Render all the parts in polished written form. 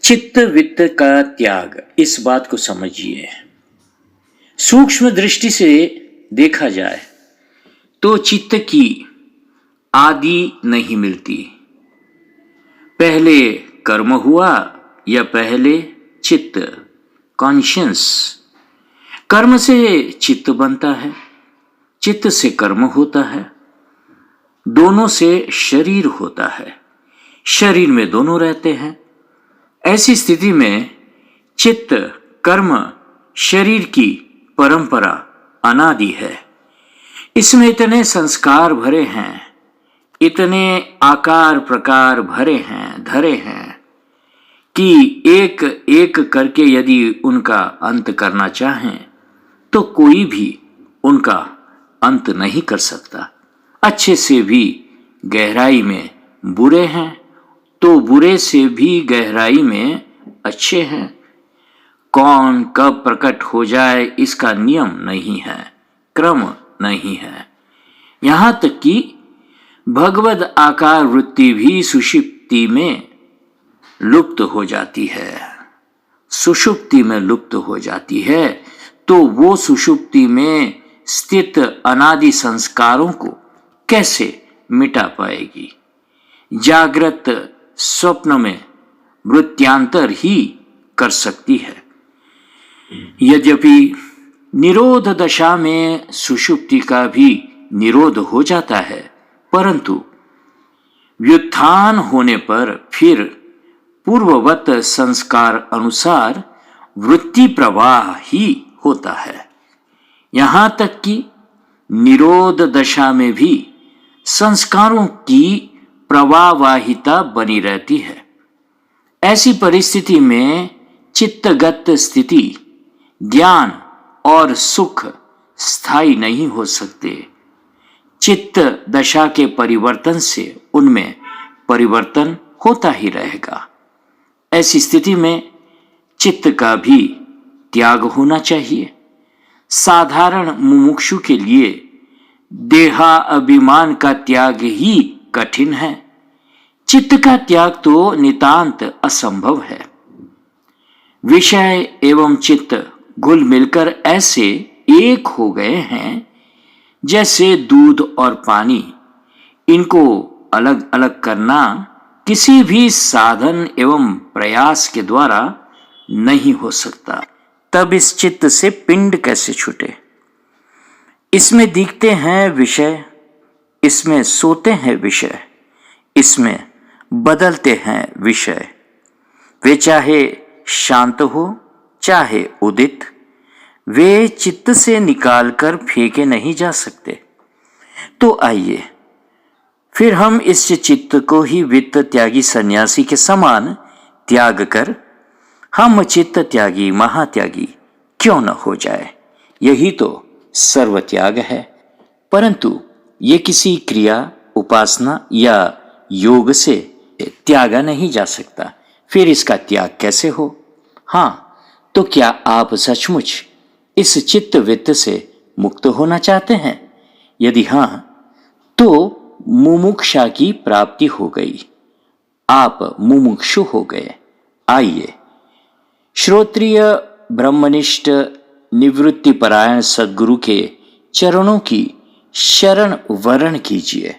चित्त वित्त का त्याग, इस बात को समझिए। सूक्ष्म दृष्टि से देखा जाए तो चित्त की आदि नहीं मिलती। पहले कर्म हुआ या पहले चित्त, कॉन्शियस। कर्म से चित्त बनता है, चित्त से कर्म होता है, दोनों से शरीर होता है, शरीर में दोनों रहते हैं। ऐसी स्थिति में चित्त, कर्म, शरीर की परंपरा अनादि है। इसमें इतने संस्कार भरे हैं, इतने आकार प्रकार भरे हैं, धरे हैं कि एक एक करके यदि उनका अंत करना चाहें तो कोई भी उनका अंत नहीं कर सकता। अच्छे से भी गहराई में बुरे हैं तो बुरे से भी गहराई में अच्छे हैं। कौन कब प्रकट हो जाए इसका नियम नहीं है, क्रम नहीं है। यहां तक कि भगवद आकार वृत्ति भी सुषुप्ति में लुप्त हो जाती है। सुषुप्ति में लुप्त हो जाती है तो वो सुषुप्ति में स्थित अनादि संस्कारों को कैसे मिटा पाएगी? जागृत स्वप्न में वृत्यांतर ही कर सकती है। यद्यपि निरोध दशा में सुषुप्ति का भी निरोध हो जाता है, परंतु व्युत्थान होने पर फिर पूर्ववत संस्कार अनुसार वृत्ति प्रवाह ही होता है। यहां तक कि निरोध दशा में भी संस्कारों की प्रवाहवाहिता बनी रहती है। ऐसी परिस्थिति में चित्तगत स्थिति, ज्ञान और सुख स्थायी नहीं हो सकते। चित्त दशा के परिवर्तन से उनमें परिवर्तन होता ही रहेगा। ऐसी स्थिति में चित्त का भी त्याग होना चाहिए। साधारण मुमुक्षु के लिए देहाभिमान का त्याग ही कठिन है। चित्त का त्याग तो नितांत असंभव है। विषय एवं चित्त घुल मिलकर ऐसे एक हो गए हैं जैसे दूध और पानी। इनको अलग अलग करना किसी भी साधन एवं प्रयास के द्वारा नहीं हो सकता। तब इस चित्त से पिंड कैसे छूटे? इसमें दिखते हैं विषय, इसमें सोते हैं विषय, इसमें बदलते हैं विषय। वे चाहे शांत हो चाहे उदित, वे चित्त से निकालकर फेंके नहीं जा सकते। तो आइए फिर हम इस चित्त को ही वित्त त्यागी सन्यासी के समान त्याग कर हम चित्त त्यागी महात्यागी क्यों न हो जाए। यही तो सर्वत्याग है। परंतु ये किसी क्रिया, उपासना या योग से त्यागा नहीं जा सकता। फिर इसका त्याग कैसे हो? हाँ, तो क्या आप सचमुच इस चित्त वित्त से मुक्त होना चाहते हैं? यदि हाँ, तो मुमुक्षा की प्राप्ति हो गई। आप मुमुक्षु हो गए। आइए श्रोत्रिय ब्रह्मनिष्ठ निवृत्ति परायण सद्गुरु के चरणों की शरण वरण कीजिए।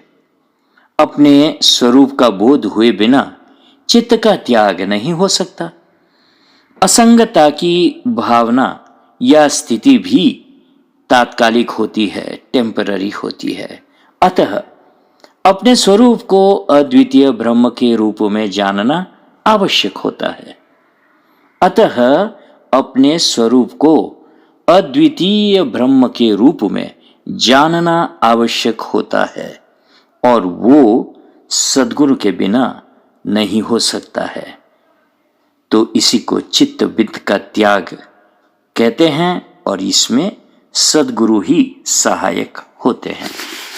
अपने स्वरूप का बोध हुए बिना चित्त का त्याग नहीं हो सकता। असंगता की भावना या स्थिति भी तात्कालिक होती है, टेम्पररी होती है। अतः अपने स्वरूप को अद्वितीय ब्रह्म के रूप में जानना आवश्यक होता है। अतः अपने स्वरूप को अद्वितीय ब्रह्म के रूप में जानना आवश्यक होता है और वो सद्गुरु के बिना नहीं हो सकता है। तो इसी को चित्त वित्त का त्याग कहते हैं और इसमें सद्गुरु ही सहायक होते हैं।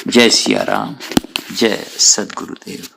जय सिया राम, जय सद्गुरुदेव।